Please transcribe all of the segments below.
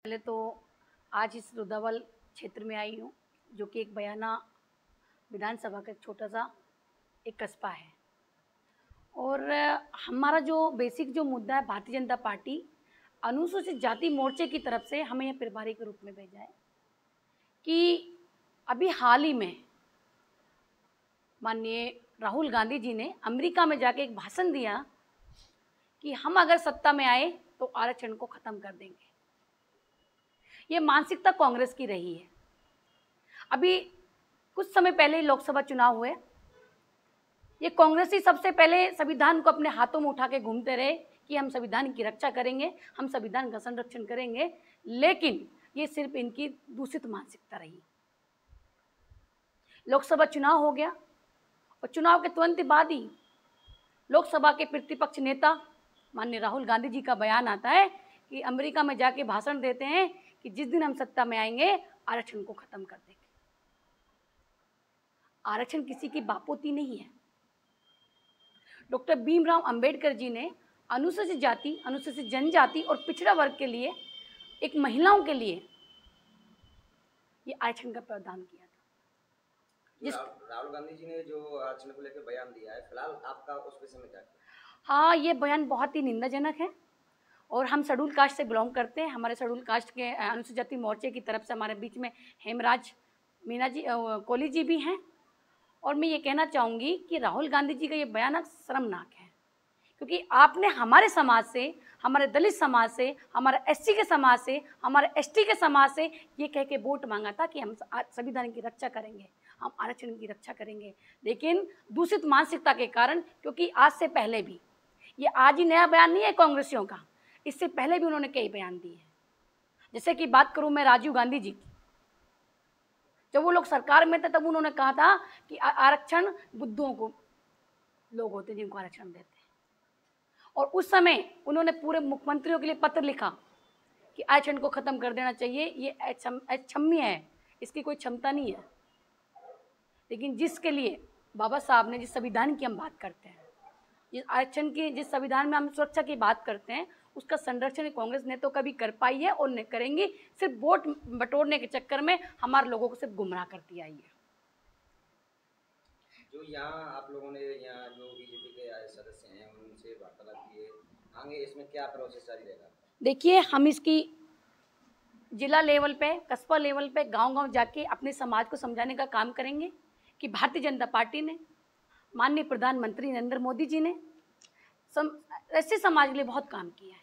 पहले तो आज इस रुदावल क्षेत्र में आई हूँ, जो कि एक बयाना विधानसभा का एक छोटा सा एक कस्बा है। और हमारा जो बेसिक जो मुद्दा है, भारतीय जनता पार्टी अनुसूचित जाति मोर्चे की तरफ से हमें यह प्रभारी के रूप में भेजा है कि अभी हाल ही में माननीय राहुल गांधी जी ने अमेरिका में जाके एक भाषण दिया कि हम अगर सत्ता में आए तो आरक्षण को खत्म कर देंगे। ये मानसिकता कांग्रेस की रही है। अभी कुछ समय पहले लोकसभा चुनाव हुए, ये कांग्रेस ही सबसे पहले संविधान को अपने हाथों में उठा के घूमते रहे कि हम संविधान की रक्षा करेंगे, हम संविधान का संरक्षण करेंगे, लेकिन ये सिर्फ इनकी दूषित मानसिकता रही। लोकसभा चुनाव हो गया और चुनाव के तुरंत बाद ही लोकसभा के प्रतिपक्ष नेता माननीय राहुल गांधी जी का बयान आता है कि अमेरिका में जाके भाषण देते हैं कि जिस दिन हम सत्ता में आएंगे आरक्षण को खत्म कर देंगे। आरक्षण किसी की बापोती नहीं है। डॉक्टर भीमराव अंबेडकर जी ने अनुसूचित जाति, अनुसूचित जनजाति और पिछड़ा वर्ग के लिए, एक महिलाओं के लिए ये आरक्षण का प्रावधान किया था। राहुल गांधी जी ने जो आरक्षण को लेकर बयान दिया है, फिलहाल आपका उस विषय में क्या? हाँ, ये बयान बहुत ही निंदाजनक है और हम शेड्यूल कास्ट से बिलोंग करते हैं। हमारे शेड्यूल कास्ट के अनुसूचित जाति मोर्चे की तरफ से हमारे बीच में हेमराज मीना जी कोहली जी भी हैं। और मैं ये कहना चाहूँगी कि राहुल गांधी जी का ये बयान शर्मनाक है, क्योंकि आपने हमारे समाज से, हमारे दलित समाज से, हमारे एससी के समाज से, हमारे एसटी के समाज से ये कह के वोट मांगा था कि हम संविधान की रक्षा करेंगे, हम आरक्षण की रक्षा करेंगे। लेकिन दूषित मानसिकता के कारण, क्योंकि आज से पहले भी, ये आज ही नया बयान नहीं है कांग्रेसियों का, इससे पहले भी उन्होंने कई बयान दिए हैं। जैसे कि बात करूं मैं राजीव गांधी जी की, जब वो लोग सरकार में थे तब उन्होंने कहा था कि आरक्षण बुद्धों को लोग होते हैं जिनको आरक्षण देते हैं, और उस समय उन्होंने पूरे मुख्यमंत्रियों के लिए पत्र लिखा कि आरक्षण को खत्म कर देना चाहिए, ये अक्षम्य है, इसकी कोई क्षमता नहीं है। लेकिन जिसके लिए बाबा साहब ने, जिस संविधान की हम बात करते हैं, जिस आरक्षण की, जिस संविधान में हम सुरक्षा की बात करते हैं, उसका संरक्षण कांग्रेस ने तो कभी कर पाई है और नहीं करेंगी। सिर्फ वोट बटोरने के चक्कर में हमारे लोगों को सिर्फ गुमराह करती आई है। जो यहाँ आप लोगों ने यहाँ जो बीजेपी के सदस्य हैं उनसे वार्तालाप किए, आगे इसमें क्या प्रोसेस जारी रहेगा? देखिए, हम इसकी जिला लेवल पे, कस्बा लेवल पे, गांव-गांव जाके अपने समाज को समझाने का काम करेंगे कि भारतीय जनता पार्टी ने, माननीय प्रधानमंत्री नरेंद्र मोदी जी ने ऐसे समाज के लिए बहुत काम किया है।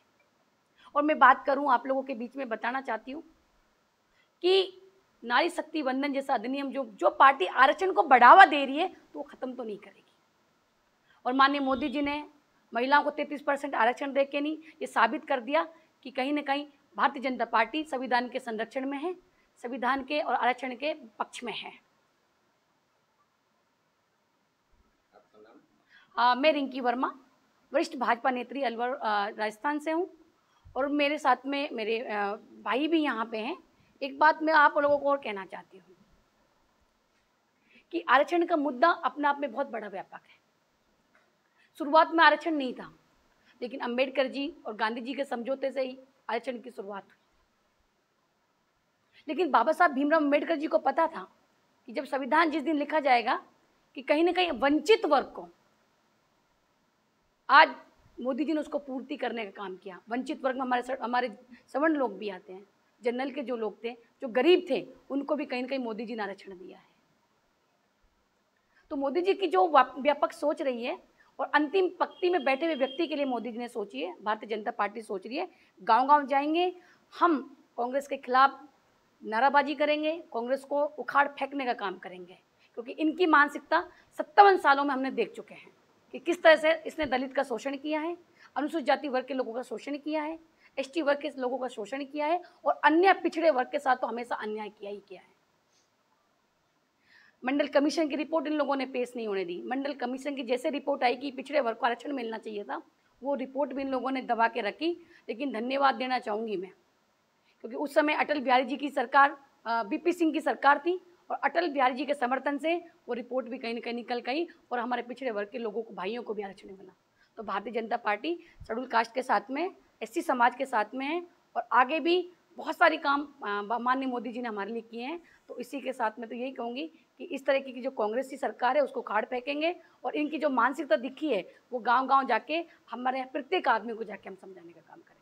और मैं बात करूं, आप लोगों के बीच में बताना चाहती हूं कि नारी शक्ति वंदन जैसा अधिनियम जो पार्टी आरक्षण को बढ़ावा दे रही है, तो वो खत्म तो नहीं करेगी। और माननीय मोदी जी ने महिलाओं को 33% आरक्षण दे के नहीं, ये साबित कर दिया कि कहीं ना कहीं भारतीय जनता पार्टी संविधान के संरक्षण में है, संविधान के और आरक्षण के पक्ष में है। मैं रिंकी वर्मा, वरिष्ठ भाजपा नेत्री, अलवर राजस्थान से हूँ, और मेरे साथ में मेरे भाई भी यहाँ पे हैं। एक बात मैं आप लोगों को और कहना चाहती हूँ कि आरक्षण का मुद्दा अपने आप में बहुत बड़ा व्यापक है। शुरुआत में आरक्षण नहीं था, लेकिन अंबेडकर जी और गांधी जी के समझौते से ही आरक्षण की शुरुआत हुई। लेकिन बाबा साहब भीमराव अंबेडकर जी को पता था कि जब संविधान जिस दिन लिखा जाएगा कि कहीं ना कहीं वंचित वर्ग को, आज मोदी जी ने उसको पूर्ति करने का काम किया। वंचित वर्ग में हमारे सवर्ण लोग भी आते हैं, जनरल के जो लोग थे, जो गरीब थे, उनको भी कहीं ना कहीं मोदी जी ने आरक्षण दिया है। तो मोदी जी की जो व्यापक सोच रही है, और अंतिम पंक्ति में बैठे हुए व्यक्ति के लिए मोदी जी ने सोची है, भारतीय जनता पार्टी सोच रही है। गांव-गांव जाएंगे, हम कांग्रेस के खिलाफ नाराबाजी करेंगे, कांग्रेस को उखाड़ फेंकने का काम करेंगे, क्योंकि इनकी मानसिकता 57 सालों में हमने देख चुके हैं कि किस तरह से इसने दलित का शोषण किया है, अनुसूचित जाति वर्ग के लोगों का शोषण किया है, एसटी वर्ग के लोगों का शोषण किया है, और अन्य पिछड़े वर्ग के साथ तो हमेशा अन्याय किया ही किया है। मंडल कमीशन की रिपोर्ट इन लोगों ने पेश नहीं होने दी। मंडल कमीशन की जैसे रिपोर्ट आई कि पिछड़े वर्ग को आरक्षण मिलना चाहिए था, वो रिपोर्ट भी इन लोगों ने दबा के रखी। लेकिन धन्यवाद देना चाहूँगी मैं, क्योंकि उस समय अटल बिहारी जी की सरकार, बीपी सिंह की सरकार थी, और अटल बिहारी जी के समर्थन से वो रिपोर्ट भी कहीं ना कहीं निकल गई और हमारे पिछड़े वर्ग के लोगों को, भाइयों को भी आरक्षण मिला। तो Bharatiya Janata party schedule caste के साथ में, एससी समाज के साथ में है, और आगे भी बहुत सारे काम माननीय मोदी जी ने हमारे लिए किए हैं। तो इसी के साथ मैं तो यही कहूँगी कि इस तरीके की जो कांग्रेस की सरकार है उसको खाड़ फेंकेंगे, और इनकी जो मानसिकता दिखी है वो गांव-गांव जाके हमारे प्रत्येक आदमी को जाके हम समझाने का काम करेंगे।